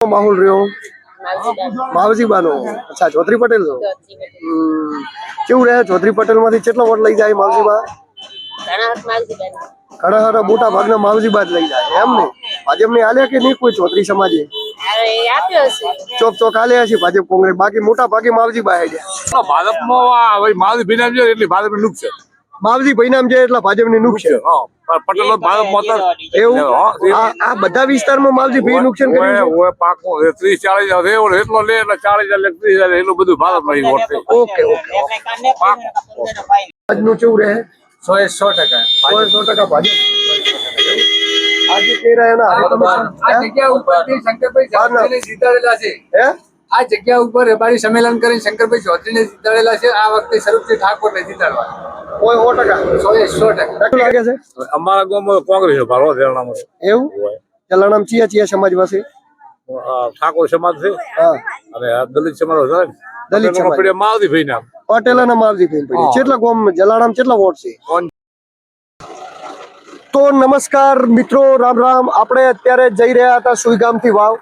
માહોલ રહ્યો માવજીબાનો અચ્છા ચૌધરી પટેલ નો કેવું રહે ચૌધરી પટેલ માંથી કેટલા વોટ લઈ જાય માવજીબા ઘણા ખરા મોટા ભાગના માવજીબા જ લઈ જાય એમ ને ભાજપ ને હાલ્યા કે નહીં કોઈ ચૌધરી સમાજે ચોક ચોક હાલ્યા છે ભાજપ કોંગ્રેસ બાકી મોટા ભાગે માવજીબા હાલ્યા ભાજપમાં માવજી ભાઈ નામ છે એટલે ભાજપ ને નુકસાન માવજી ભાઈ નામ છે એટલે ભાજપ ને નુકસાન પટેલ ભાજપ એવું આ બધા વિસ્તારમાં માવજી ભાઈ નુકસાન કર્યું પાકો 30-40 એટલો લે એટલે 40 30 એટલું બધું ભાજપ નહીં વોટ ઓકે ઓકે આજનું કેવું રહે 100% ભાજપ આજે કહી રહ્યા આ જગ્યા ઉપરથી શંકરભાઈ ચૌધરીને જીતાડેલા છે આ જગ્યા ઉપર રબારી સંમેલન કરીને શંકરભાઈ ચૌધરીને જીતાડેલા છે આ વખતે સ્વરૂપજી ઠાકોરને જીતાડવા કોઈ 100% લાગે છે અમારા ગામમાં કોંગ્રેસ ભારો જલાણામાં એવું જલાણામ ચિયા સમાજ પાસે ઠાકોર સમાજ છે અને દલિત સમાજ છે દલિત સમાજ માવજી ભાઈ નામ પટેલાના માવજી ભાઈ પડી કેટલા ગામ જલાણામ કેટલા વોટ છે તો નમસ્કાર મિત્રો રામ રામ આપણે અત્યારે જઈ રહ્યા હતા સુઈગામથી વાવ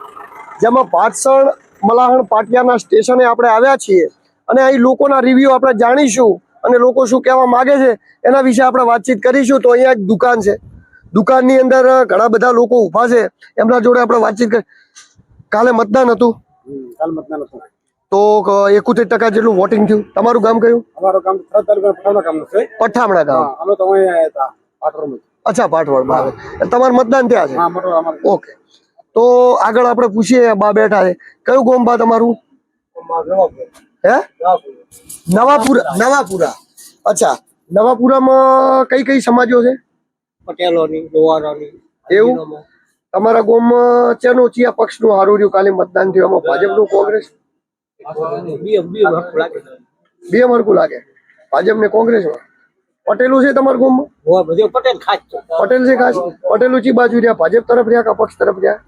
જેમાં ભાટસણ મલાહણ પાટિયાના સ્ટેશને આપણે આવ્યા છીએ અને અહીં લોકોના રિવ્યુ આપણે જાણીશું અને લોકો શું કહેવા માંગે છે એના વિશે આપણે વાતચીત કરીશું તો અહીંયા એક દુકાન છે દુકાનની અંદર ઘણા બધા લોકો ઊભા છે એમના જોડે આપણે વાતચીત કરી કાલે મતદાન હતું તો 71% જેટલું વોટિંગ થયું તમારું ગામ કયું અમારું ગામ પઠામણા ગામ અચ્છા પાટવડમાં આવે તમારું મતદાન ત્યાં છે ઓકે તો આગળ આપણે પૂછીએ બા બેઠા છે કયું ગામ બા તમારું હે નવાપુરા અચ્છા નવાપુરામાં કઈ કઈ સમાજો છે પટેલોની લોહારોની એવું તમારા ગામમાં ચેનું ચિયા પક્ષનું હારું રહ્યું કાલે મતદાન થયું એમાં ભાજપનું કોંગ્રેસ બે હરખું લાગે ભાજપ ને કોંગ્રેસમાં પટેલું છે તમારા ગામમાં પટેલ ખાસ પટેલ છે ખાસ પટેલું ચી બાજુ રહ્યા ભાજપ તરફ રહ્યા કે પક્ષ તરફ રહ્યા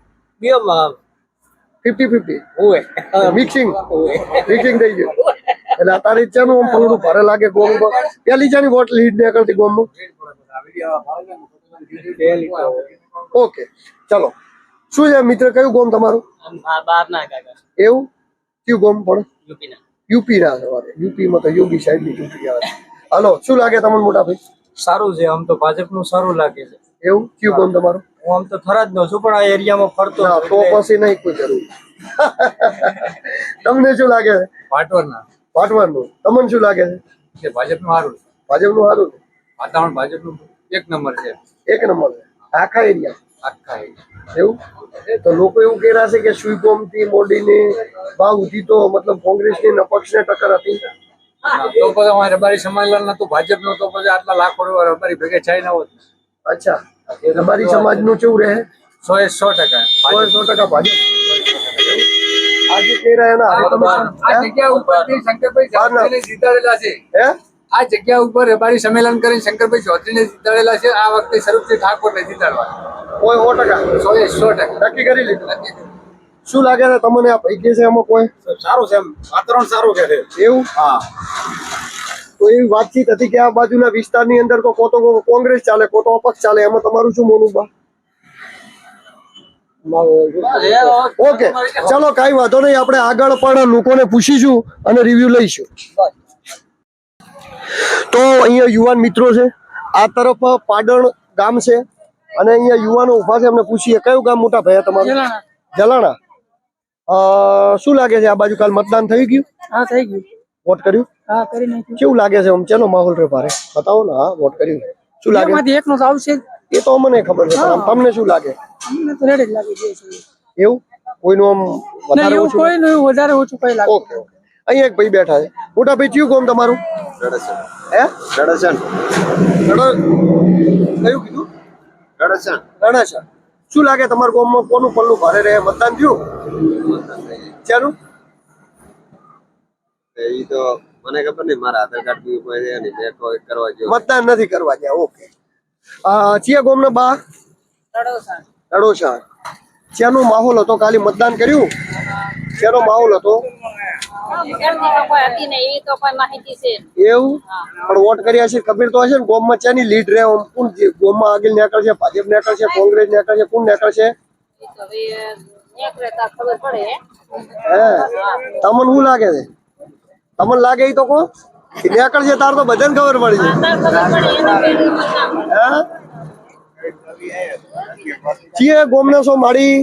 50-50 મિક્સિંગ થઈ ગયું એટલે અત્યારે ચાનું આમ પલડું ભારે લાગે ગોમમાં પેલી ચાની વોટ લીડ નીકળતી ગોમમાં ઓકે ચલો શું છે મિત્ર કયું ગોમ તમારું એવું કયું ગોમ પણ યુપી ના યુપી માં તો યોગી સાહેબ ની ચૂંટણી આવે હાલો શું લાગે તમને મોટા ભાઈ સારું છે આમ તો ભાજપ નું સારું લાગે છે એવું કયું ગોમ તમારું હું આમ તો થરાદ નો છું પણ આ એરિયામાં ફરતો તો પછી નહીં કોઈ જરૂર તમને શું લાગે છે પાટવાનું તમને શું લાગે છે ભાજપનું સારું ભાજપનું સારું છે વાતાવરણ ભાજપનું એક નંબર છે આખા એરિયા એવું તો લોકો એવું કહી રહ્યા છે કે સુઈગોમ થી મોડીની ભાવ ઉઠી તો મતલબ કોંગ્રેસ ની અપક્ષ ને ટક્કર હતી તો પછી અમારે રબારી સંમેલન નતું ભાજપનું તો પછી આટલા લાખો રબારી ભેગે થાય ના હોત અચ્છા રબારી સમાજ નું કેવું રહે 100% ભાજપ આજે કહી રહ્યા આ જગ્યા ઉપરથી શંકરભાઈ ચૌધરીને જીતાડેલા છે આ જગ્યા ઉપર રબારી સંમેલન કરીને શંકરભાઈ ચૌધરીને જીતાડેલા છે આ વખતે સ્વરૂપજી ઠાકોરને જીતાડવા કોઈ 100% નક્કી કરી લીધું શું લાગે છે તમને આ પૈકી છે એમાં કોઈ સારું છે વાતાવરણ સારું કે છે એવું તો એવી વાતચીત હતી કે આ બાજુના વિસ્તારની અંદર તો કોતો કોંગ્રેસ ચાલે કોતો અપક્ષ ચાલે એમાં તમારું શું મોનું બા ઓકે ચલો કઈ વાંધો નહીં આપણે આગળ પણ લોકોને પૂછીશું અને રિવ્યુ લઈશું તો અહીંયા યુવાન મિત્રો છે આ તરફ પાડણ ગામ છે અને અહીંયા યુવાનો ઉભા છે અમને પૂછીએ કયું ગામ મોટા ભાઈ તમારું જલાણા શું લાગે છે આ બાજુ કાલ મતદાન થઈ ગયું થઈ ગયું વોટ કર્યું કેવું લાગે છે આમ ચેનો માહોલ રે ભારે બતાવો ને હા વોટ કર્યું શું લાગે એકનો આવશે એ તો અમને ખબર છે પણ તમને શું લાગે અમને તો રેડ જ લાગે છે એવું કોઈનું આમ વધારે ઓછું કોઈનું વધારે ઓછું કઈ લાગે ઓકે અહીંયા એક ભાઈ બેઠા છે મોટા ભાઈ કયું ગામ તમારું રડાસણ કયું કીધું રડાસણ શું લાગે તમારા ગામમાં કોનું પલ્લું ભારે રહે મતદાન થયું ચાલું એ તો મને ખબર નહીં મારા આધાર કાર્ડ બી કોઈ છે નહીં મેં કોઈ કરવા ગયો મતદાન નથી કરવા ગયા ઓકે ચિયા ગામના બા તડોસા ચેનો માહોલ હતો કાલે મતદાન કર્યું ચેનો માહોલ હતો એવું પણ વોટ કર્યા છે ખબર તો હશે ને ગામમાં ચેની લીડ રહે કોણ ગામમાં આગળ નીકળશે ભાજપ નીકળશે કોંગ્રેસ નીકળશે કોણ નીકળશે તમને શું લાગે છે? તમને લાગે ઈ તો કો નેકળ છે તાર તો બધાને ખબર પડી જાય. ચીએ ગોમને છો માડી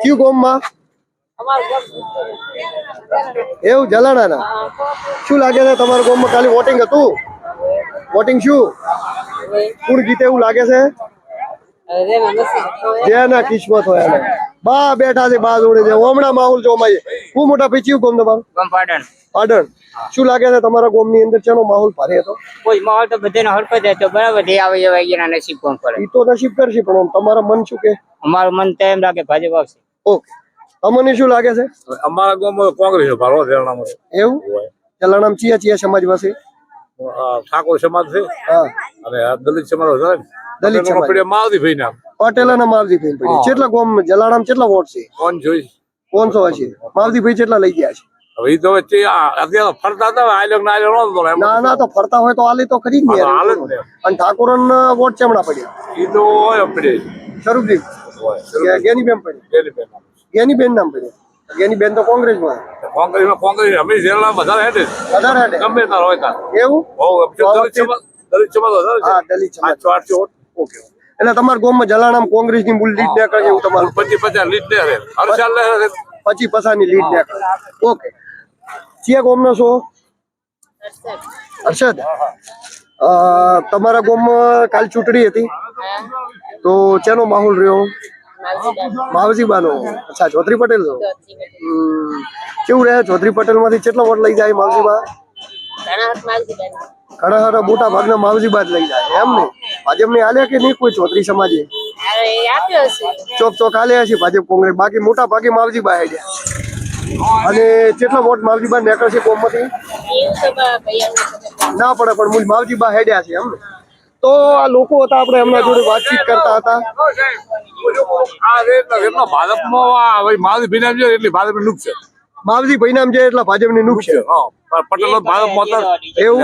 કયું ગોમમાં એવું જલાણા ના શું લાગે છે તમારા ગોમમાં ખાલી વોટિંગ હતું? વોટિંગ શું કોણ જીતે એવું લાગે છે? જેના કિસ્મત હોય એને. બા બેઠા છે બા જોડે છે હમણાં માહોલ જોવા છે. હું મોટા પીચ્યું ગોમ તમારું પાટણ. શું લાગે છે તમારા ગોમ ની અંદર ચેનો માહોલ ભારે હતો? કોઈ માહોલ તો બધાનો હરકત હતો બરાબર જે આવે એવા એના નસીબ કોણ કરે ઈ તો નસીબ કરશે પણ આમ તમારા મન શું કે? અમારું મન તો એમ લાગે ભાજપ આવશે. ઓકે તમને શું લાગે છે? અમારા ગામમાં કોંગ્રેસ ભારો જણામાં એવું જલાણામ ચિયા ચિયા સમાજ પાસે ઠાકોર સમાજ છે હા અને આ દલિત સમાજ છે દલિત સમાજ માવતી ભાઈ ના પટેલા માવજી ભાઈ પડી કેટલા ગોમ જલાણામ કેટલા વોટ છે? કોણ જોઈ 500 હશે. માવજી ભાઈ કેટલા લઈ ગયા છે? હવે ઈ તો વચ્ચે અત્યારે ફરતા હતા આયલો ના આયલો નતો એમ ના ના તો ફરતા હોય તો આલી તો ખરી જ ને હાલે જ ને. અને ઠાકોરન વોટ ચમણા પડ્યા ઈ તો હોય પડે સ્વરૂપજી જ્ઞાનીબેન પડ્યા જ્ઞાનીબેન નામ પડ્યા. જ્ઞાનીબેન તો કોંગ્રેસમાં કોંગ્રેસ અમે જેલા બધા હેડે વધારે હેડે. ગમે તાર હોય તાર એવું બહુ દલિત સમાજ વધારે છે. હા દલિત સમાજ. 800 વોટ ઓકે એટલે તમારા ગામમાં જલાણામ કોંગ્રેસની મૂળ લીડ નીકળે છે એવું તમારું 25 લીડ ને હર સાલ લે 25% લીડ નીકળે. ઓકે ચિયા ગામનો છો? હર્ષદ. તમારા ગામમાં કાલ ચૂંટણી હતી તો ચેનો માહોલ રહ્યો? માવજીબાનો. અચ્છા ચૌધરી પટેલ છો. કેવું રહે ચૌધરી પટેલ માંથી કેટલા વોટ લઈ જાય માવજીબા? ઘણા સારા મોટા ભાગના માવજીબા જ લઈ જાય એમ ને? ભાજપ ને આલ્યા કે નહીં કોઈ ચૌધરી સમાજે? ચોક ચોક આલ્યા છે ભાજપ કોંગ્રેસ બાકી મોટા ભાગે માવજીબા હેડ્યા. અને કેટલા વોટ માવજીબા નીકળશે કોમમાંથી ના પડે પણ મૂળ માવજીબા હેડ્યા છે એમ ને? તો આ લોકો હતા આપણે એમના જોડે વાતચીત કરતા હતા. આ રેટ ભાજપમાં માવતી ભાઈ નામ છે એટલે ભાજપ નુકસાન માવજી ભાઈ નામ છે એટલે ભાજપને નુકસાન. પટેલ ભાજપ એવું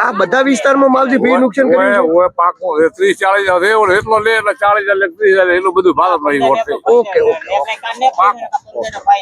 આ બધા વિસ્તારમાં માવજી ભાઈ નુકસાન કર્યું છે. પાકો 30-40 એટલો લે એટલે 40,000 30,000 એટલું બધું ભાજપ નહીં વોટ છે. Okay okay.